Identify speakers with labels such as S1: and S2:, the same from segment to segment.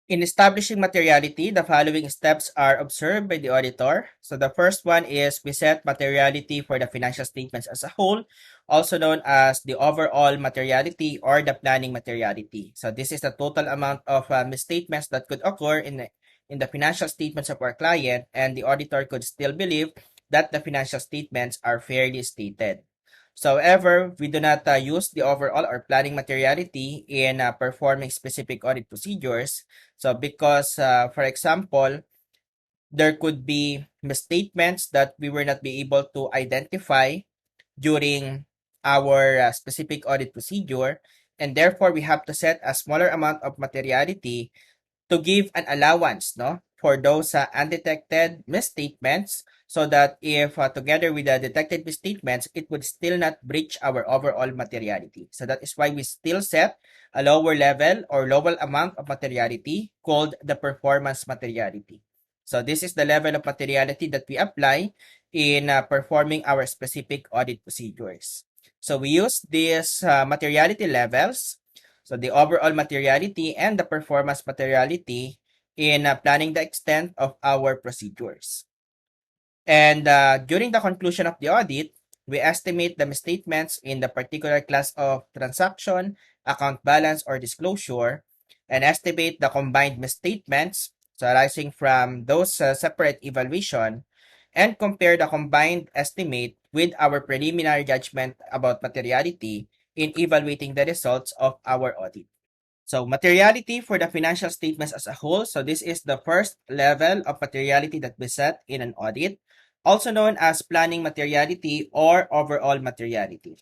S1: In establishing materiality, the following steps are observed by the auditor. So the first one is we set materiality for the financial statements as a whole, also known as the overall materiality or the planning materiality. So this is the total amount of misstatements that could occur in the financial statements of our client, and the auditor could still believe that the financial statements are fairly stated. So, however, we do not use the overall or planning materiality in performing specific audit procedures. So, because, for example, there could be misstatements that we were not be able to identify during our specific audit procedure, and therefore we have to set a smaller amount of materiality to give an allowance, no, for those undetected misstatements, so that if together with the detected misstatements, it would still not breach our overall materiality. So that is why we still set a lower level or lower amount of materiality called the performance materiality. So this is the level of materiality that we apply in performing our specific audit procedures. So we use these materiality levels, so the overall materiality and the performance materiality in planning the extent of our procedures. And during the conclusion of the audit, we estimate the misstatements in the particular class of transaction, account balance, or disclosure, and estimate the combined misstatements, so arising from those separate evaluation, and compare the combined estimate with our preliminary judgment about materiality in evaluating the results of our audit. So materiality for the financial statements as a whole. So this is the first level of materiality that we set in an audit, also known as planning materiality or overall materiality.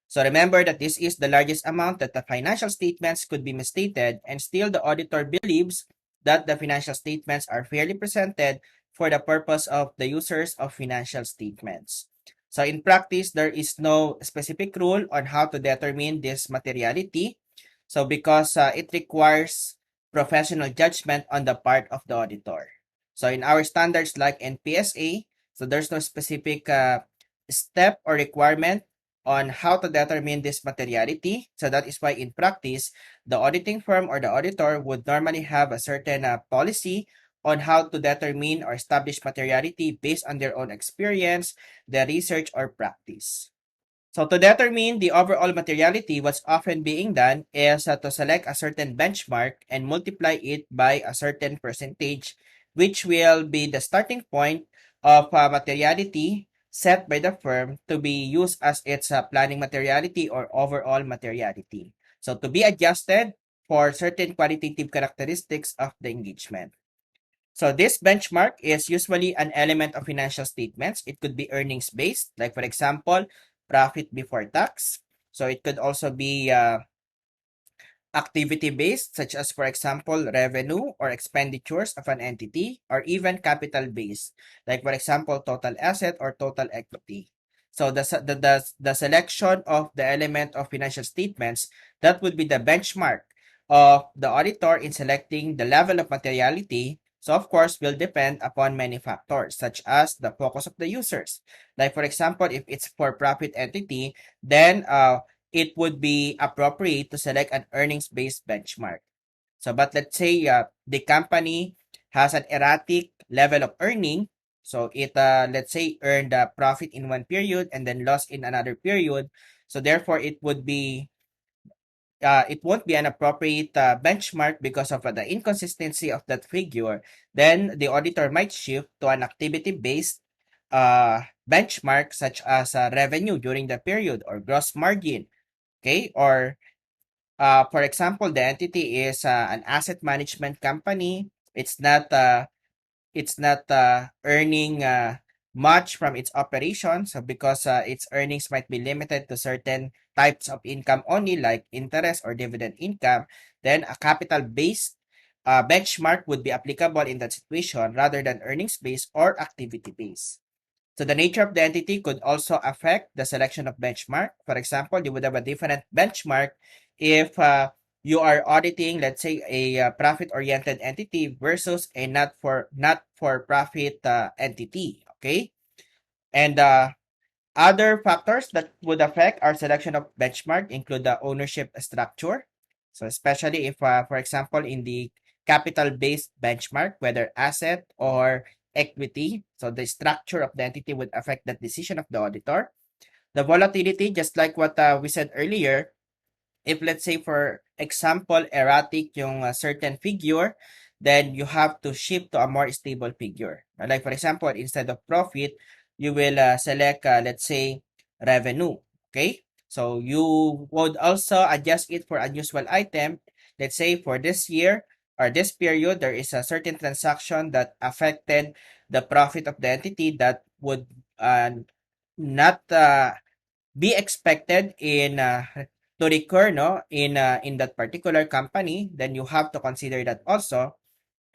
S1: So remember that this is the largest amount that the financial statements could be misstated, and still the auditor believes that the financial statements are fairly presented for the purpose of the users of financial statements. So in practice, there is no specific rule on how to determine this materiality. So because it requires professional judgment on the part of the auditor. So in our standards like NPSA, so there's no specific step or requirement on how to determine this materiality. So that is why in practice, the auditing firm or the auditor would normally have a certain policy on how to determine or establish materiality based on their own experience, their research, or practice. So to determine the overall materiality, what's often being done is to select a certain benchmark and multiply it by a certain percentage, which will be the starting point of materiality set by the firm to be used as its planning materiality or overall materiality. So to be adjusted for certain qualitative characteristics of the engagement. So this benchmark is usually an element of financial statements. It could be earnings based, like for example, profit before tax. So it could also be activity based, such as for example, revenue or expenditures of an entity, or even capital based, like for example, total asset or total equity. So the selection of the element of financial statements, that would be the benchmark of the auditor in selecting the level of materiality. So of course, will depend upon many factors, such as the focus of the users. Like for example, if it's for profit entity, then it would be appropriate to select an earnings-based benchmark. So, but let's say the company has an erratic level of earning. So it, let's say, earned a profit in one period and then lost in another period. So therefore, it won't be an appropriate benchmark because of the inconsistency of that figure. Then the auditor might shift to an activity-based benchmark, such as revenue during the period or gross margin. Okay, or for example, the entity is an asset management company. It's not earning much from its operations, so because its earnings might be limited to certain types of income only, like interest or dividend income, then a capital based benchmark would be applicable in that situation rather than earnings based or activity based. So the nature of the entity could also affect the selection of benchmark. For example, you would have a different benchmark if you are auditing, let's say, a profit-oriented entity versus a not-for-profit entity. Okay, and other factors that would affect our selection of benchmark include the ownership structure. So especially if, for example, in the capital-based benchmark, whether asset or equity. So the structure of the entity would affect the decision of the auditor. The volatility, just like what we said earlier, if let's say for example erratic yung certain figure, then you have to shift to a more stable figure. Like for example, instead of profit, you will select let's say revenue. Okay, so you would also adjust it for unusual item. Let's say for this year or this period, there is a certain transaction that affected the profit of the entity that would not be expected in to recur no in that particular company, then you have to consider that also.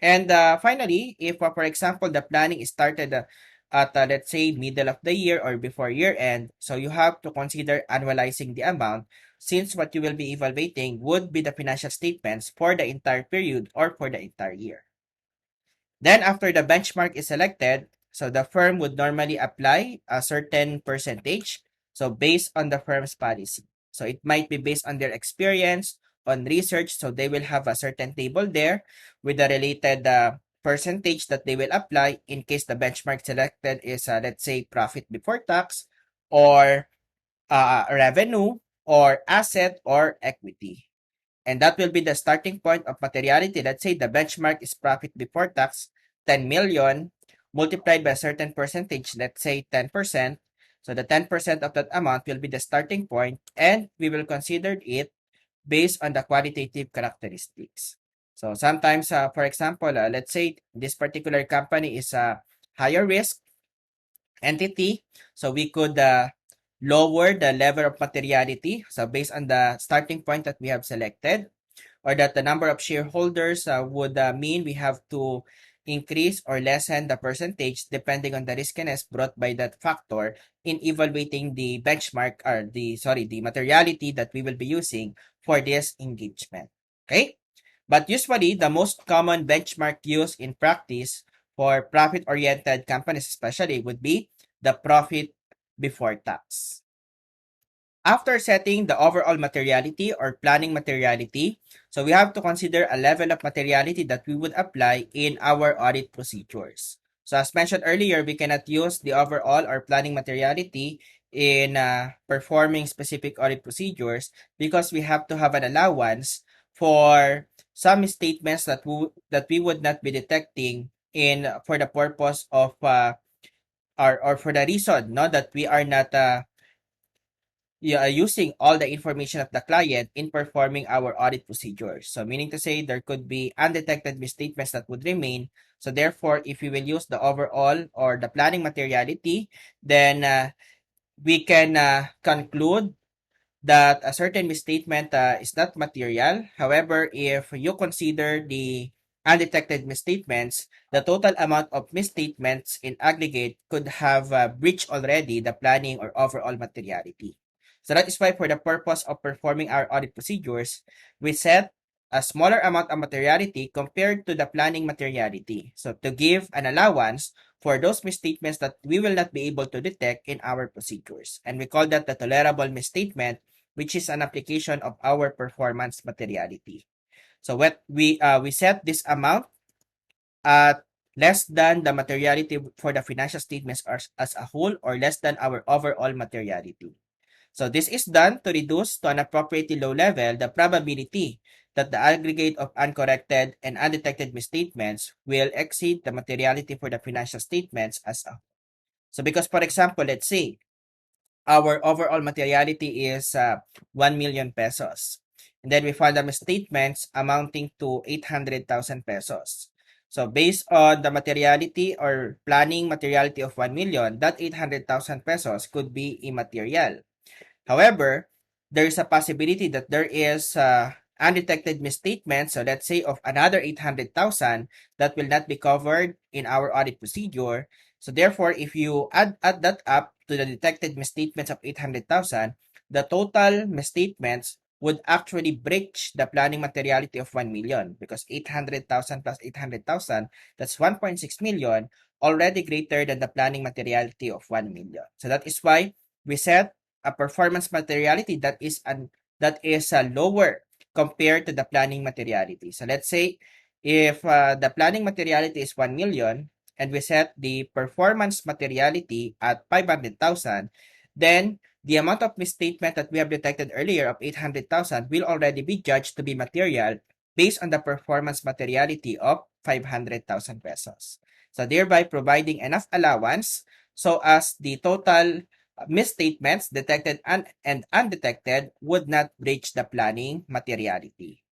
S1: And finally, if for example the planning is started at let's say middle of the year or before year end, so you have to consider annualizing the amount, since what you will be evaluating would be the financial statements for the entire period or for the entire year. Then after the benchmark is selected, so the firm would normally apply a certain percentage, so based on the firm's policy. So it might be based on their experience, on research, so they will have a certain table there with the related percentage that they will apply in case the benchmark selected is, let's say, profit before tax, or revenue, or asset, or equity. And that will be the starting point of materiality. Let's say the benchmark is profit before tax, 10 million, multiplied by a certain percentage, let's say 10%. So the 10% of that amount will be the starting point, and we will consider it based on the qualitative characteristics. So sometimes, for example, let's say this particular company is a higher risk entity. So we could lower the level of materiality. So based on the starting point that we have selected, or that the number of shareholders would mean we have to increase or lessen the percentage depending on the riskiness brought by that factor in evaluating the benchmark, or the materiality that we will be using for this engagement. Okay? But usually, the most common benchmark used in practice for profit-oriented companies especially would be the profit before tax. After setting the overall materiality or planning materiality, so we have to consider a level of materiality that we would apply in our audit procedures. So as mentioned earlier, we cannot use the overall or planning materiality in performing specific audit procedures, because we have to have an allowance for some statements that we would not be detecting in for the purpose of or for the reason no that we are not using all the information of the client in performing our audit procedures. So meaning to say there could be undetected misstatements that would remain. So therefore, if we will use the overall or the planning materiality, then we can conclude that a certain misstatement is not material. However, if you consider the undetected misstatements, the total amount of misstatements in aggregate could have breached already the planning or overall materiality. So that is why for the purpose of performing our audit procedures, we set a smaller amount of materiality compared to the planning materiality. So to give an allowance for those misstatements that we will not be able to detect in our procedures. And we call that the tolerable misstatement, which is an application of our performance materiality. So what we set this amount at less than the materiality for the financial statements as a whole, or less than our overall materiality. So this is done to reduce to an appropriately low level the probability that the aggregate of uncorrected and undetected misstatements will exceed the materiality for the financial statements as a whole. So because, for example, let's say our overall materiality is 1 million pesos. And then we filed the misstatements amounting to 800,000 pesos. So based on the materiality or planning materiality of 1 million, that 800,000 pesos could be immaterial. However, there is a possibility that there is undetected misstatements, so let's say of another 800,000 that will not be covered in our audit procedure. So therefore, if you add that up to the detected misstatements of 800,000, the total misstatements would actually breach the planning materiality of 1 million, because 800,000 plus 800,000, that's 1.6 million, already greater than the planning materiality of 1 million. So that is why we set a performance materiality that is lower compared to the planning materiality. So let's say If the planning materiality is 1 million and we set the performance materiality at 500,000, then the amount of misstatement that we have detected earlier of 800,000 will already be judged to be material based on the performance materiality of 500,000 pesos. So thereby providing enough allowance so as the total misstatements detected and undetected would not breach the planning materiality.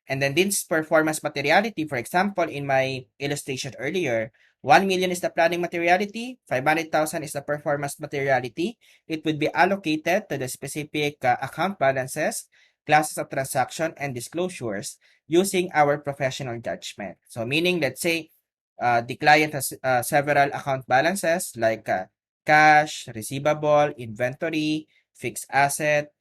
S1: And then this performance materiality, for example, in my illustration earlier, 1 million is the planning materiality, 500,000 is the performance materiality. It would be allocated to the specific account balances, classes of transaction, and disclosures using our professional judgment. So meaning, let's say, the client has several account balances like cash, receivable, inventory, fixed asset,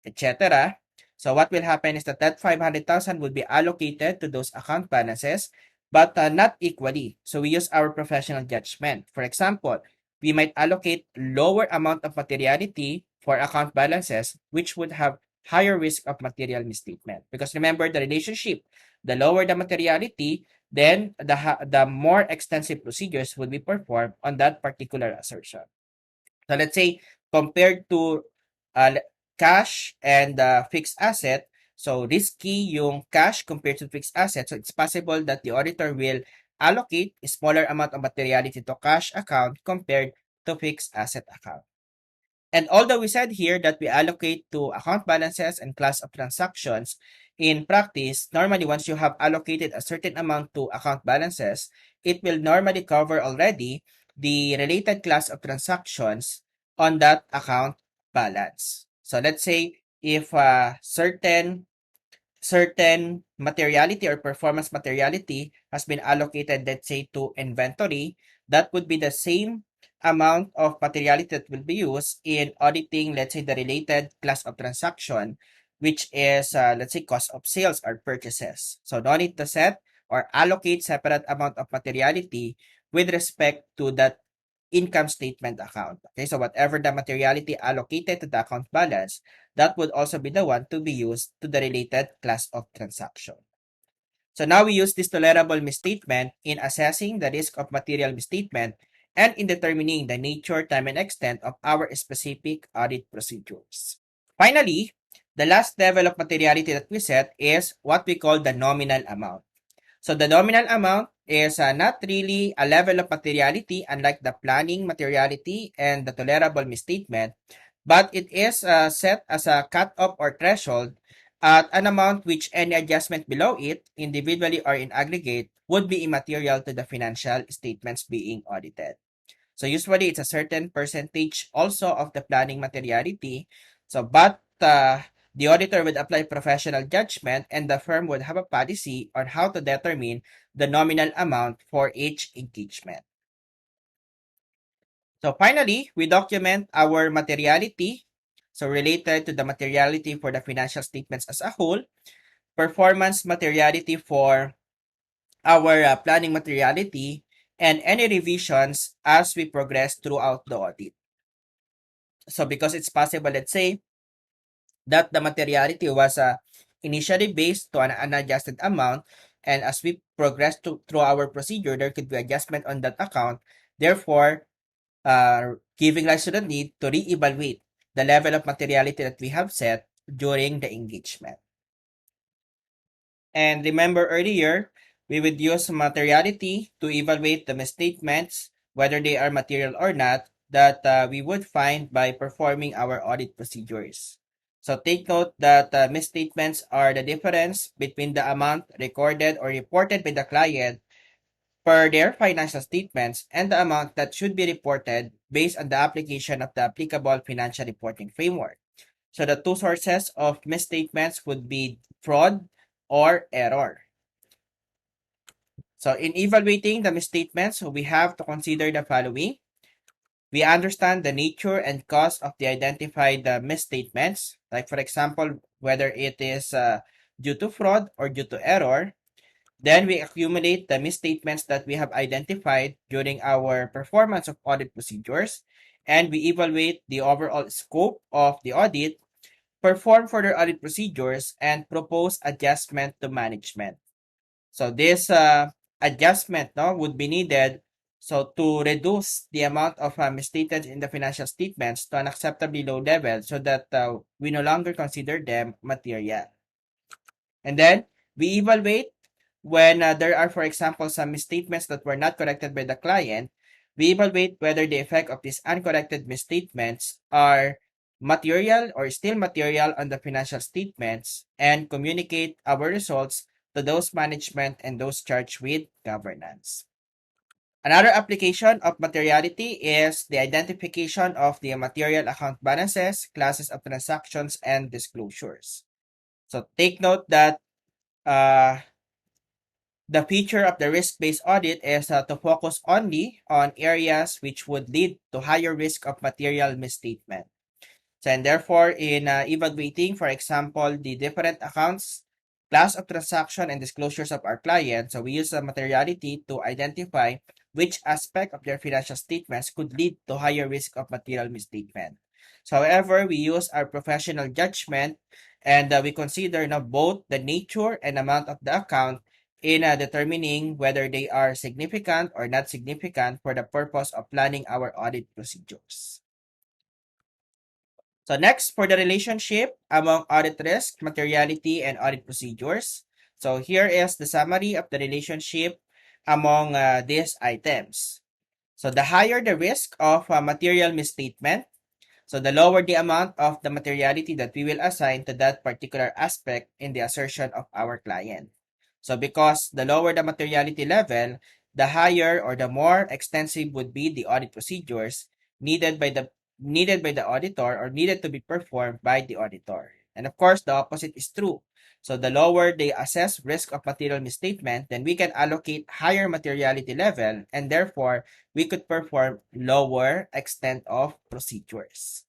S1: etc. So what will happen is that 500,000 will be allocated to those account balances, but not equally. So we use our professional judgment. For example, we might allocate lower amount of materiality for account balances, which would have higher risk of material misstatement. Because remember the relationship, the lower the materiality, then the more extensive procedures will be performed on that particular assertion. So let's say compared to uh, cash and fixed asset, so risky yung cash compared to fixed asset. So it's possible that the auditor will allocate a smaller amount of materiality to cash account compared to fixed asset account. And although we said here that we allocate to account balances and class of transactions, in practice, normally once you have allocated a certain amount to account balances, it will normally cover already the related class of transactions on that account balance. So let's say if certain materiality or performance materiality has been allocated, let's say, to inventory, that would be the same amount of materiality that will be used in auditing, let's say, the related class of transaction, which is, let's say, cost of sales or purchases. So no need to set or allocate separate amount of materiality with respect to that income statement account. Okay, so whatever the materiality allocated to the account balance, that would also be the one to be used to the related class of transaction. So now we use this tolerable misstatement in assessing the risk of material misstatement and in determining the nature, time, and extent of our specific audit procedures. Finally, the last level of materiality that we set is what we call the nominal amount. So the nominal amount is not really a level of materiality unlike the planning materiality and the tolerable misstatement, but it is set as a cutoff or threshold at an amount which any adjustment below it, individually or in aggregate, would be immaterial to the financial statements being audited. So usually it's a certain percentage also of the planning materiality. So, but the auditor would apply professional judgment and the firm would have a policy on how to determine the nominal amount for each engagement. So finally, we document our materiality. So related to the materiality for the financial statements as a whole, performance materiality for our planning materiality, and any revisions as we progress throughout the audit. So because it's possible, let's say, that the materiality was initially based to an unadjusted amount, and as we progress through our procedure, there could be adjustment on that account. Therefore, giving rise to the need to reevaluate the level of materiality that we have set during the engagement. And remember earlier, we would use materiality to evaluate the misstatements, whether they are material or not, that we would find by performing our audit procedures. So take note that misstatements are the difference between the amount recorded or reported by the client per their financial statements and the amount that should be reported based on the application of the applicable financial reporting framework. So the two sources of misstatements would be fraud or error. So in evaluating the misstatements, we have to consider the following. We understand the nature and cause of the identified misstatements, like for example, whether it is due to fraud or due to error. Then we accumulate the misstatements that we have identified during our performance of audit procedures, and we evaluate the overall scope of the audit, perform further audit procedures, and propose adjustment to management. So this adjustment would be needed to reduce the amount of misstatements in the financial statements to an acceptably low level so that we no longer consider them material. And then we evaluate when there are, for example, some misstatements that were not corrected by the client. We evaluate whether the effect of these uncorrected misstatements are material or still material on the financial statements and communicate our results to those management and those charged with governance. Another application of materiality is the identification of the material account balances, classes of transactions, and disclosures. So take note that uh, the feature of the risk-based audit is to focus only on areas which would lead to higher risk of material misstatement. So, and therefore, in evaluating, for example, the different accounts, class of transaction, and disclosures of our client, so we use the materiality to identify which aspect of their financial statements could lead to higher risk of material misstatement. So, however, we use our professional judgment and we consider both the nature and amount of the account in determining whether they are significant or not significant for the purpose of planning our audit procedures. So next, for the relationship among audit risk, materiality, and audit procedures. So here is the summary of the relationship among these items. So the higher the risk of material misstatement, so the lower the amount of the materiality that we will assign to that particular aspect in the assertion of our client. So because the lower the materiality level, the higher or the more extensive would be the audit procedures needed by the auditor or needed to be performed by the auditor. And of course, the opposite is true. So the lower they assess risk of material misstatement, then we can allocate higher materiality level and therefore we could perform lower extent of procedures.